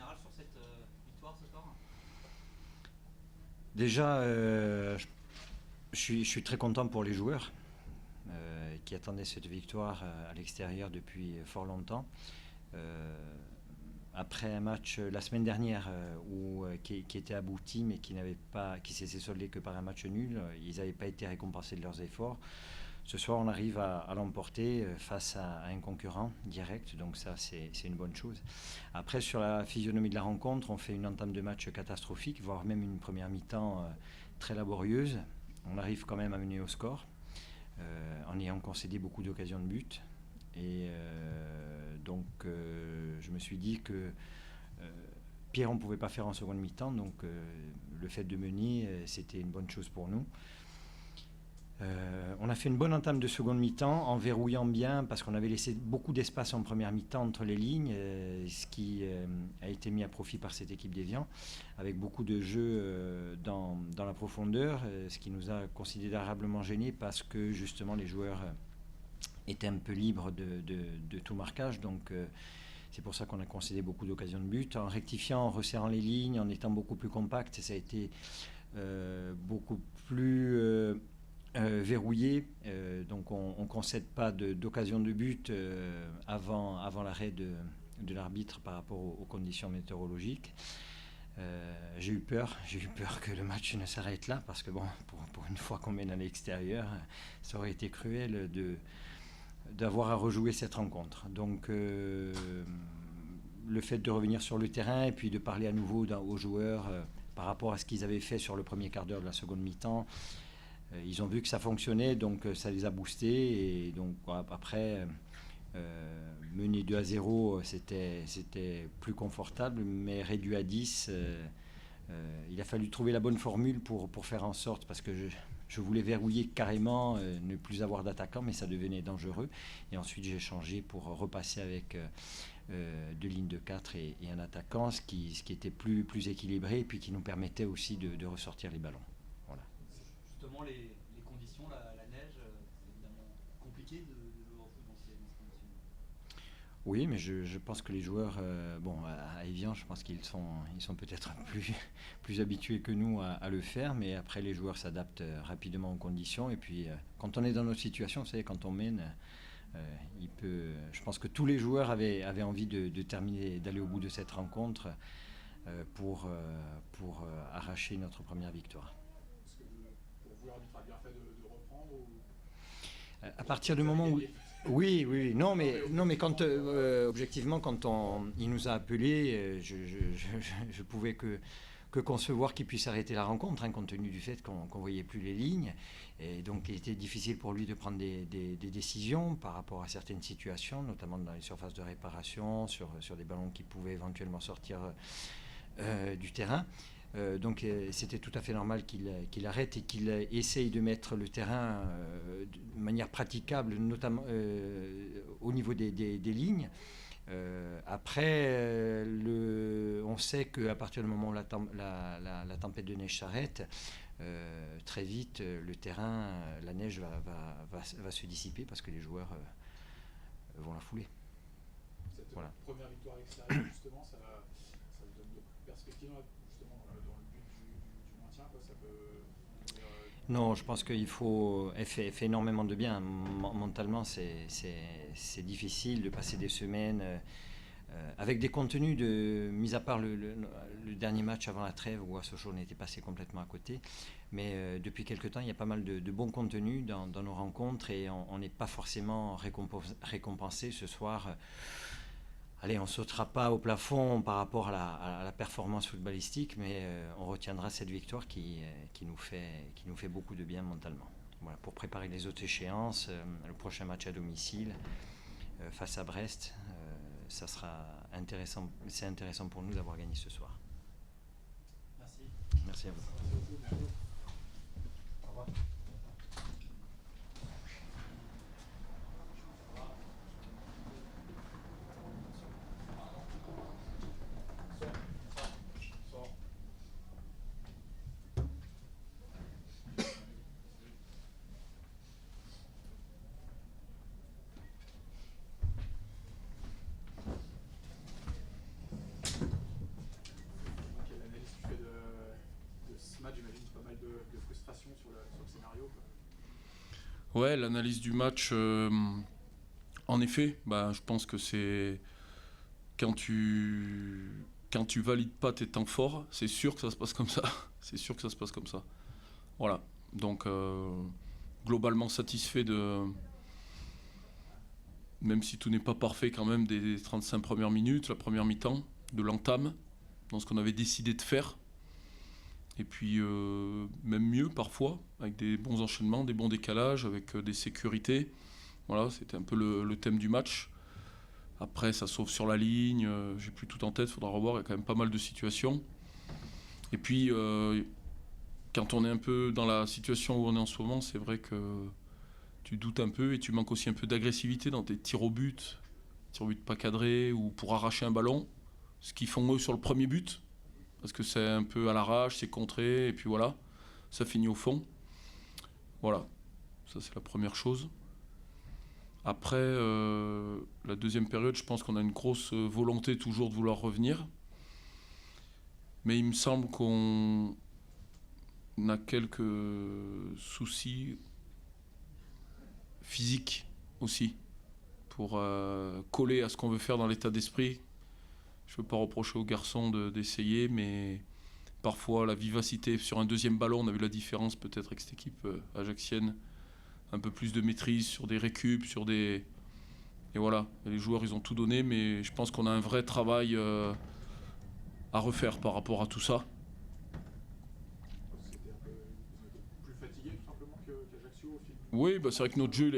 général sur cette victoire ce soir? Déjà, je suis très content pour les joueurs qui attendaient cette victoire à l'extérieur depuis fort longtemps. Après un match la semaine dernière qui était abouti mais qui s'est soldé que par un match nul, ils n'avaient pas été récompensés de leurs efforts. Ce soir, on arrive à l'emporter face à un concurrent direct, donc ça, c'est une bonne chose. Après, sur la physionomie de la rencontre, on fait une entame de match catastrophique, voire même une première mi-temps très laborieuse. On arrive quand même à mener au score, en ayant concédé beaucoup d'occasions de but. Et donc, je me suis dit que pire, on ne pouvait pas faire en seconde mi-temps, donc le fait de mener, c'était une bonne chose pour nous. On a fait une bonne entame de seconde mi-temps en verrouillant bien parce qu'on avait laissé beaucoup d'espace en première mi-temps entre les lignes, ce qui a été mis à profit par cette équipe d'Évian avec beaucoup de jeux dans la profondeur, ce qui nous a considérablement gênés parce que justement les joueurs étaient un peu libres de tout marquage, donc c'est pour ça qu'on a concédé beaucoup d'occasions de but. En rectifiant, en resserrant les lignes, en étant beaucoup plus compact, ça a été beaucoup plus verrouillé, donc on ne concède pas d'occasion de but avant l'arrêt de l'arbitre par rapport aux conditions météorologiques. J'ai eu peur que le match ne s'arrête là parce que bon, pour une fois qu'on mène à l'extérieur, ça aurait été cruel d'avoir à rejouer cette rencontre. Donc le fait de revenir sur le terrain et puis de parler à nouveau aux joueurs par rapport à ce qu'ils avaient fait sur le premier quart d'heure de la seconde mi-temps, ils ont vu que ça fonctionnait, donc ça les a boostés. Et donc après, mener 2-0, c'était plus confortable, mais réduit à 10, il a fallu trouver la bonne formule pour faire en sorte, parce que je voulais verrouiller carrément, ne plus avoir d'attaquant, mais ça devenait dangereux. Et ensuite, j'ai changé pour repasser avec deux lignes de 4 et un attaquant, ce qui était plus équilibré et puis qui nous permettait aussi de ressortir les ballons. Voilà. Justement, les conditions, la neige, c'est évidemment compliqué de jouer au foot dans ces conditions. Oui, mais je pense que les joueurs, à Évian, je pense qu'ils sont peut-être plus habitués que nous à le faire, mais après les joueurs s'adaptent rapidement aux conditions. Et puis, quand on est dans notre situation, vous savez, quand on mène, je pense que tous les joueurs avaient envie de terminer, d'aller au bout de cette rencontre pour arracher notre première victoire. Est-ce que pour vous, l'arbitre a bien fait de reprendre ou... À partir du moment où... Oui. Non, mais quand, objectivement, quand il nous a appelés, je pouvais que concevoir qu'il puisse arrêter la rencontre, compte tenu du fait qu'on ne voyait plus les lignes. Et donc, il était difficile pour lui de prendre des décisions par rapport à certaines situations, notamment dans les surfaces de réparation, sur des ballons qui pouvaient éventuellement sortir du terrain. Donc c'était tout à fait normal qu'il arrête et qu'il essaye de mettre le terrain de manière praticable, notamment au niveau des lignes. Après, on sait qu'à partir du moment où la tempête de neige s'arrête, très vite, le terrain, la neige va se dissiper parce que les joueurs vont la fouler. Cette voilà. Première victoire extérieure, justement, ça vous donne de perspectives justement dans le but du maintien, quoi, ça peut... Non, je pense qu'il faut... Elle fait énormément de bien. Mentalement, c'est difficile de passer des semaines avec des contenus mis à part le dernier match avant la trêve où à Sochaux on était passé complètement à côté. Mais depuis quelque temps, il y a pas mal de bons contenus dans nos rencontres et on n'est pas forcément récompensé ce soir. Allez, on ne sautera pas au plafond par rapport à la performance footballistique, mais on retiendra cette victoire qui nous fait beaucoup de bien mentalement. Voilà, pour préparer les autres échéances, le prochain match à domicile face à Brest, ça sera intéressant. C'est intéressant pour nous d'avoir gagné ce soir. Merci. Merci à vous. Au revoir. match, j'imagine pas mal de frustration sur le scénario, quoi. Ouais, l'analyse du match, en effet, je pense que c'est quand tu valides pas tes temps forts, c'est sûr que ça se passe comme ça. C'est sûr que ça se passe comme ça. Voilà. Donc, globalement satisfait même si tout n'est pas parfait quand même, des 35 premières minutes, la première mi-temps, de l'entame, dans ce qu'on avait décidé de faire. Et puis, même mieux parfois, avec des bons enchaînements, des bons décalages, avec des sécurités. Voilà, c'était un peu le thème du match. Après, ça sauve sur la ligne, j'ai plus tout en tête, il faudra revoir, il y a quand même pas mal de situations. Et puis, quand on est un peu dans la situation où on est en ce moment, c'est vrai que tu doutes un peu et tu manques aussi un peu d'agressivité dans tes tirs au but pas cadrés ou pour arracher un ballon, ce qu'ils font eux sur le premier but, parce que c'est un peu à l'arrache, c'est contré, et puis voilà, ça finit au fond. Voilà, ça c'est la première chose. Après, la deuxième période, je pense qu'on a une grosse volonté toujours de vouloir revenir. Mais il me semble qu'on a quelques soucis physiques aussi pour coller à ce qu'on veut faire dans l'état d'esprit. Je ne veux pas reprocher aux garçons d'essayer, mais parfois la vivacité sur un deuxième ballon, on a vu la différence peut-être avec cette équipe ajaxienne. Un peu plus de maîtrise sur des récup, et voilà, les joueurs ils ont tout donné, mais je pense qu'on a un vrai travail à refaire par rapport à tout ça. C'était un peu plus fatigué tout simplement qu'Ajaccio au fil. Oui, c'est vrai que notre jeu il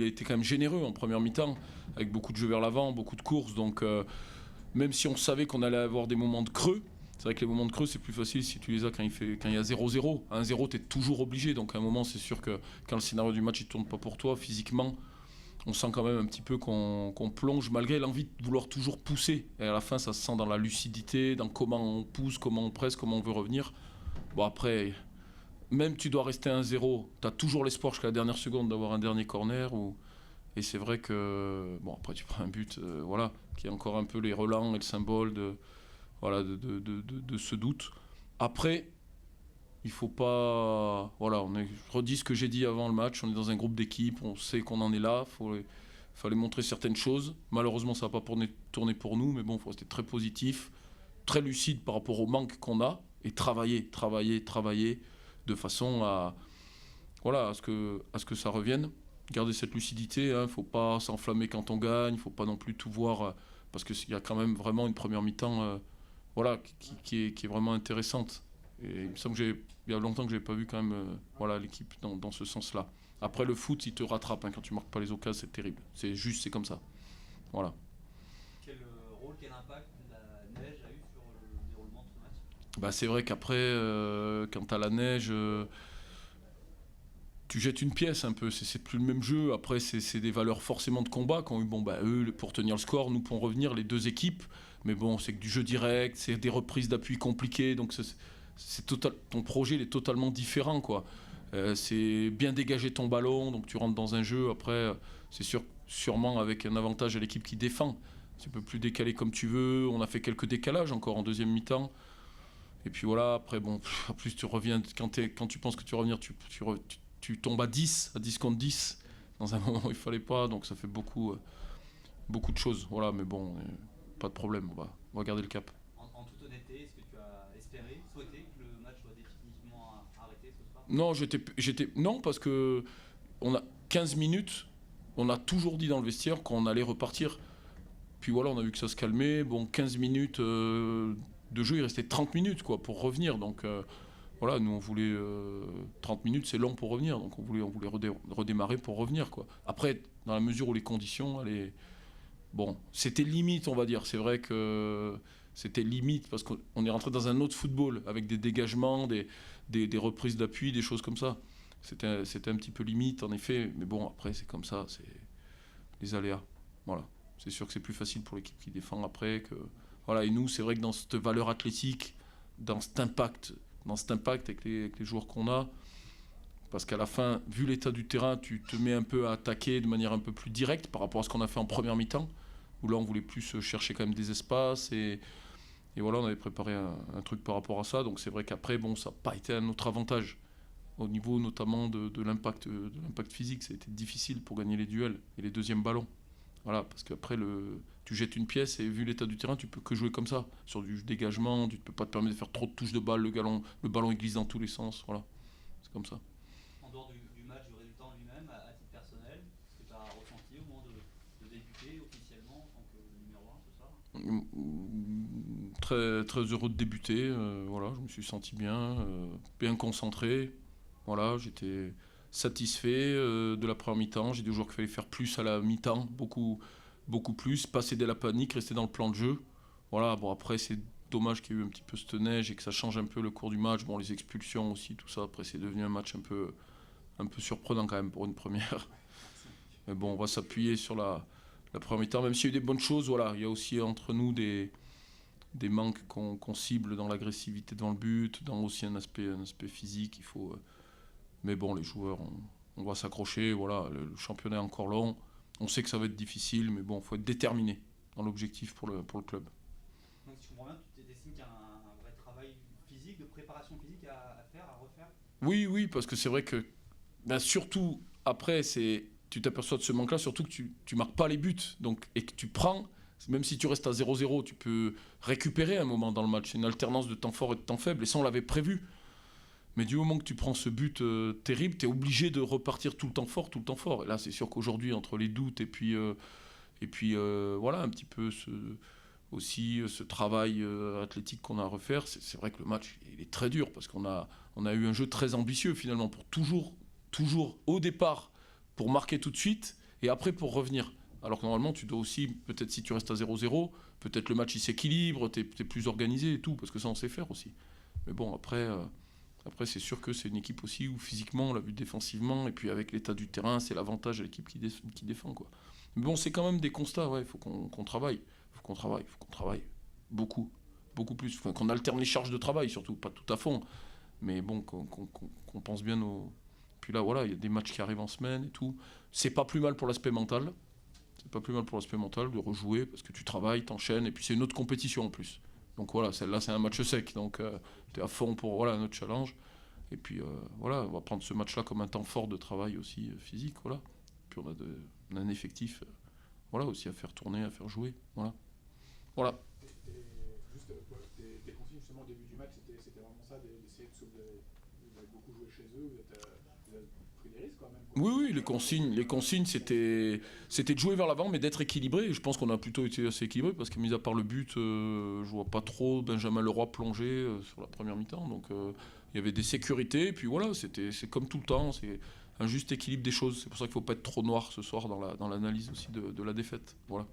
a été quand même généreux en première mi-temps, avec beaucoup de jeux vers l'avant, beaucoup de courses, donc même si on savait qu'on allait avoir des moments de creux, c'est vrai que les moments de creux, c'est plus facile si tu les as quand il y a 0-0. À 1-0, tu es toujours obligé. Donc à un moment, c'est sûr que quand le scénario du match ne tourne pas pour toi, physiquement, on sent quand même un petit peu qu'on plonge, malgré l'envie de vouloir toujours pousser. Et à la fin, ça se sent dans la lucidité, dans comment on pousse, comment on presse, comment on veut revenir. Bon, après, même tu dois rester 1-0, tu as toujours l'espoir jusqu'à la dernière seconde d'avoir un dernier corner. Et c'est vrai que, bon, après, tu prends un but, voilà, qui est encore un peu les relents et le symbole de ce doute. Après, il faut pas... Voilà, je redis ce que j'ai dit avant le match, on est dans un groupe d'équipe, on sait qu'on en est là, fallait montrer certaines choses. Malheureusement, ça n'a pas tourné pour nous, mais bon, il faut rester très positif, très lucide par rapport au manque qu'on a, et travailler de façon à ce que ça revienne. Garder cette lucidité, il ne faut pas s'enflammer quand on gagne, il ne faut pas non plus tout voir, parce qu'il y a quand même vraiment une première mi-temps qui est vraiment intéressante. Et il me semble qu'il y a longtemps que je n'avais pas vu quand même l'équipe dans ce sens-là. Après, le foot, il te rattrape. Quand tu ne marques pas les occasions, c'est terrible. C'est comme ça. Voilà. Quel rôle, quel impact la neige a eu sur le déroulement de ce match ? C'est vrai qu'après, quand tu as la neige, tu jettes une pièce un peu. C'est plus le même jeu. Après, c'est des valeurs forcément de combat. Quand eux, pour tenir le score, nous, pour revenir, les deux équipes. Mais bon, c'est que du jeu direct, c'est des reprises d'appui compliquées. Donc, ton projet il est totalement différent, quoi. C'est bien dégager ton ballon, donc tu rentres dans un jeu. Après, c'est sûrement avec un avantage à l'équipe qui défend. Tu peux plus décaler comme tu veux. On a fait quelques décalages encore en deuxième mi-temps. Et puis voilà, après, bon, en plus, tu reviens, quand tu penses que tu vas revenir, tu tombes à 10 contre 10, dans un moment où il fallait pas. Donc ça fait beaucoup de choses. Voilà, mais bon, pas de problème, on va garder le cap. En toute honnêteté, est-ce que tu as souhaité que le match soit définitivement arrêté ce soir ? Non, non, parce que on a 15 minutes, on a toujours dit dans le vestiaire qu'on allait repartir. Puis voilà, on a vu que ça se calmait. Bon, 15 minutes de jeu, il restait 30 minutes quoi, pour revenir. Donc voilà, nous on voulait 30 minutes, c'est long pour revenir. Donc on voulait redémarrer pour revenir, quoi. Après, dans la mesure où les conditions, bon, c'était limite, on va dire. C'est vrai que c'était limite parce qu'on est rentré dans un autre football avec des dégagements, des reprises d'appui, des choses comme ça. C'était un petit peu limite, en effet. Mais bon, après, c'est comme ça, c'est les aléas. Voilà. C'est sûr que c'est plus facile pour l'équipe qui défend après. Voilà. Et nous, c'est vrai que dans cette valeur athlétique, dans cet impact avec les joueurs qu'on a, parce qu'à la fin, vu l'état du terrain, tu te mets un peu à attaquer de manière un peu plus directe par rapport à ce qu'on a fait en première mi-temps, où là, on voulait plus chercher quand même des espaces et Et voilà, on avait préparé un truc par rapport à ça. Donc c'est vrai qu'après, bon, ça n'a pas été à notre avantage. Au niveau notamment de l'impact physique, ça a été difficile pour gagner les duels et les deuxièmes ballons. Voilà, parce qu'après, tu jettes une pièce et vu l'état du terrain, tu peux que jouer comme ça. Sur du dégagement, tu ne peux pas te permettre de faire trop de touches de balle, le ballon il glisse dans tous les sens. Voilà, c'est comme ça. En dehors du match, du résultat en lui-même, à titre personnel, ce que tu as ressenti au moment de débuter officiellement en tant que numéro 1 ce soir? Très, très heureux de débuter. Voilà, je me suis senti bien concentré. Voilà, j'étais satisfait de la première mi-temps. J'ai dit aux joueurs qu'il fallait faire plus à la mi-temps, beaucoup plus, pas céder la panique, rester dans le plan de jeu. Voilà, bon après c'est dommage qu'il y ait eu un petit peu cette neige et que ça change un peu le cours du match. Bon, les expulsions aussi, tout ça. Après c'est devenu un match un peu surprenant quand même pour une première. Mais bon, on va s'appuyer sur la première mi-temps, même s'il y a eu des bonnes choses. Voilà, il y a aussi entre nous des manques qu'on cible dans l'agressivité devant le but, dans aussi un aspect physique. Il faut, mais bon, les joueurs, on va s'accrocher. Voilà, le championnat est encore long. On sait que ça va être difficile, mais bon, il faut être déterminé dans l'objectif pour le club. Donc si je comprends bien, tu t'estimes qu'il y a un vrai travail physique, de préparation physique à faire, à refaire? Oui, parce que c'est vrai que, surtout après, tu t'aperçois de ce manque-là, surtout que tu marques pas les buts, donc, et que tu prends, même si tu restes à 0-0, tu peux récupérer un moment dans le match. C'est une alternance de temps fort et de temps faible, et ça on l'avait prévu. Mais du moment que tu prends ce but terrible, tu es obligé de repartir tout le temps fort. Et là, c'est sûr qu'aujourd'hui, entre les doutes et puis voilà, un petit peu ce travail athlétique qu'on a à refaire, c'est vrai que le match il est très dur parce qu'on a eu un jeu très ambitieux finalement pour toujours au départ pour marquer tout de suite et après pour revenir. Alors que normalement, tu dois aussi, peut-être si tu restes à 0-0, peut-être le match il s'équilibre, tu es plus organisé et tout, parce que ça on sait faire aussi. Mais bon, après c'est sûr que c'est une équipe aussi où physiquement, on l'a vu défensivement, et puis avec l'état du terrain, c'est l'avantage de l'équipe qui défend, quoi. Mais bon, c'est quand même des constats, ouais, il faut qu'on travaille. Il faut qu'on travaille. Beaucoup plus. Qu'on alterne les charges de travail, surtout, pas tout à fond. Mais bon, qu'on pense bien nos... Puis là, voilà, il y a des matchs qui arrivent en semaine et tout. C'est pas plus mal pour l'aspect mental. De rejouer, parce que tu travailles, t'enchaînes, et puis c'est une autre compétition en plus. Donc voilà, celle-là c'est un match sec, donc tu es à fond pour notre challenge. Et puis voilà, on va prendre ce match-là comme un temps fort de travail aussi physique, voilà. Puis on a un effectif voilà, aussi à faire tourner, à faire jouer, voilà. Juste tes consignes justement au début du match, c'était vraiment ça, d'essayer vous avez beaucoup joué chez eux, vous avez pris des risques quand même. Oui, les consignes c'était de jouer vers l'avant, mais d'être équilibré. Et je pense qu'on a plutôt été assez équilibré parce que, mis à part le but, je vois pas trop Benjamin Leroy plonger sur la première mi-temps. Donc il y avait des sécurités. Et puis voilà, c'est comme tout le temps, c'est un juste équilibre des choses. C'est pour ça qu'il faut pas être trop noir ce soir dans l'analyse aussi de la défaite. Voilà.